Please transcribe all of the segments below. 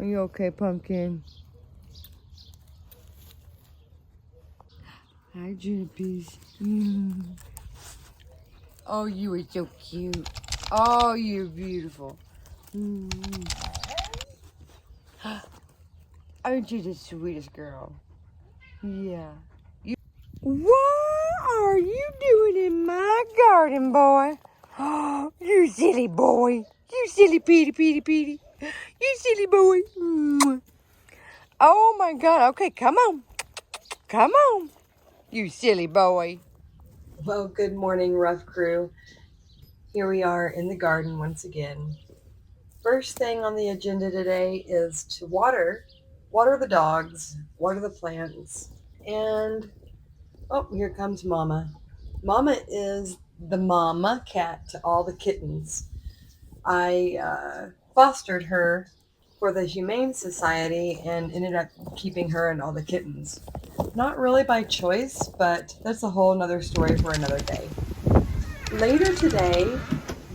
Are you okay, Pumpkin? Hi, Junipies. Oh, you are so cute. Oh, you're beautiful. Aren't you the sweetest girl? Yeah. What are you doing in my garden, boy? Oh, you silly boy. You silly Petey. You silly boy. Oh my God. Okay, come on. Come on. You silly boy. Well, good morning, Rough Crew. Here we are in the garden once again. First thing on the agenda today is to water the dogs, water the plants, and oh, here comes Mama. Mama is the mama cat to all the kittens. I fostered her for the Humane Society and ended up keeping her and all the kittens. Not really by choice, but that's a whole nother story for another day. Later today,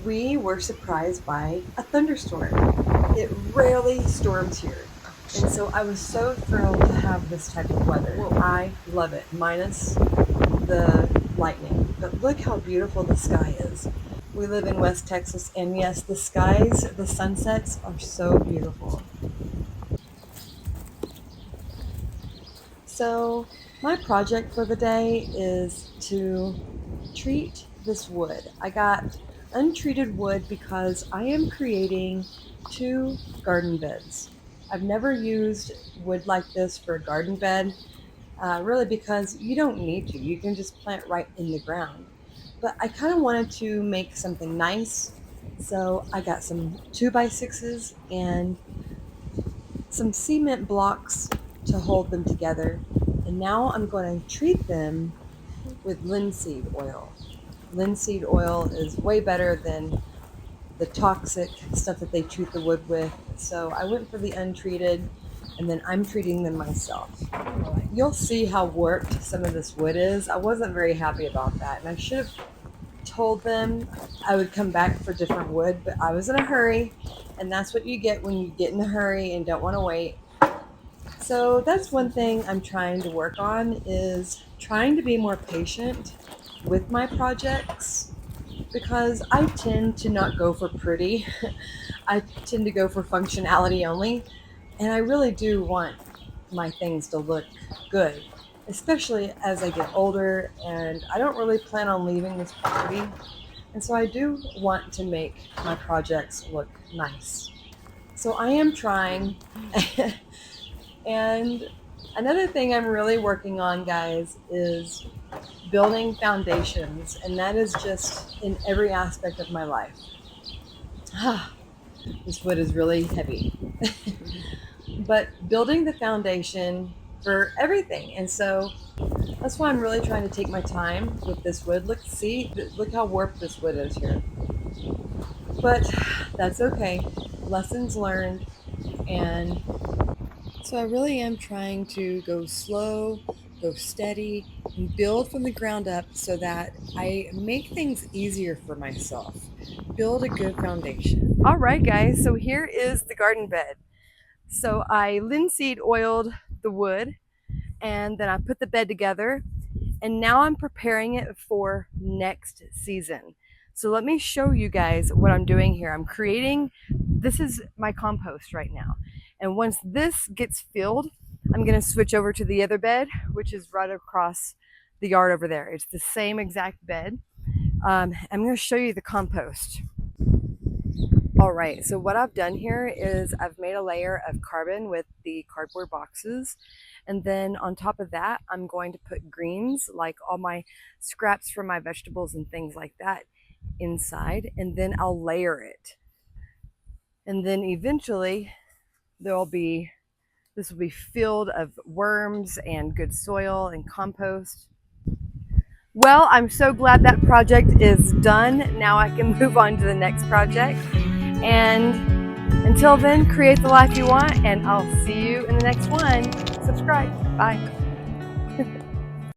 we were surprised by a thunderstorm. It rarely storms here. And so I was so thrilled to have this type of weather. I love it, minus the lightning. But look how beautiful the sky is. We live in West Texas, and yes, the skies, the sunsets are so beautiful. So, my project for the day is to treat this wood. I got untreated wood because I am creating 2 garden beds. I've never used wood like this for a garden bed, really because you don't need to. You can just plant right in the ground. But I kind of wanted to make something nice, so I got some 2x6s and some cement blocks to hold them together. And now I'm going to treat them with linseed oil. Linseed oil is way better than the toxic stuff that they treat the wood with. So I went for the untreated, and then I'm treating them myself. You'll see how warped some of this wood is. I wasn't very happy about that, and I should have told them I would come back for different wood, but I was in a hurry, and that's what you get when you get in a hurry and don't want to wait. So that's one thing I'm trying to work on, is trying to be more patient with my projects, because I tend to not go for pretty. I tend to go for functionality only, and I really do want my things to look good, especially as I get older, and I don't really plan on leaving this property. And so I do want to make my projects look nice. So I am trying. And another thing I'm really working on, guys, is building foundations, and that is just in every aspect of my life. This wood is really heavy. But building the foundation for everything. And so that's why I'm really trying to take my time with this wood. Look how warped this wood is here. But that's okay. Lessons learned. And so I really am trying to go slow, go steady, and build from the ground up so that I make things easier for myself. Build a good foundation. All right, guys, so here is the garden bed. So I linseed oiled the wood, and then I put the bed together, and now I'm preparing it for next season. So let me show you guys what I'm doing here. This is my compost right now. And once this gets filled, I'm gonna switch over to the other bed, which is right across the yard over there. It's the same exact bed. I'm gonna show you the compost. All right, so what I've done here is I've made a layer of carbon with the cardboard boxes. And then on top of that, I'm going to put greens, like all my scraps from my vegetables and things like that, inside. And then I'll layer it. And then eventually this will be filled of worms and good soil and compost. Well, I'm so glad that project is done. Now I can move on to the next project. And until then, create the life you want, and I'll see you in the next one. Subscribe. Bye.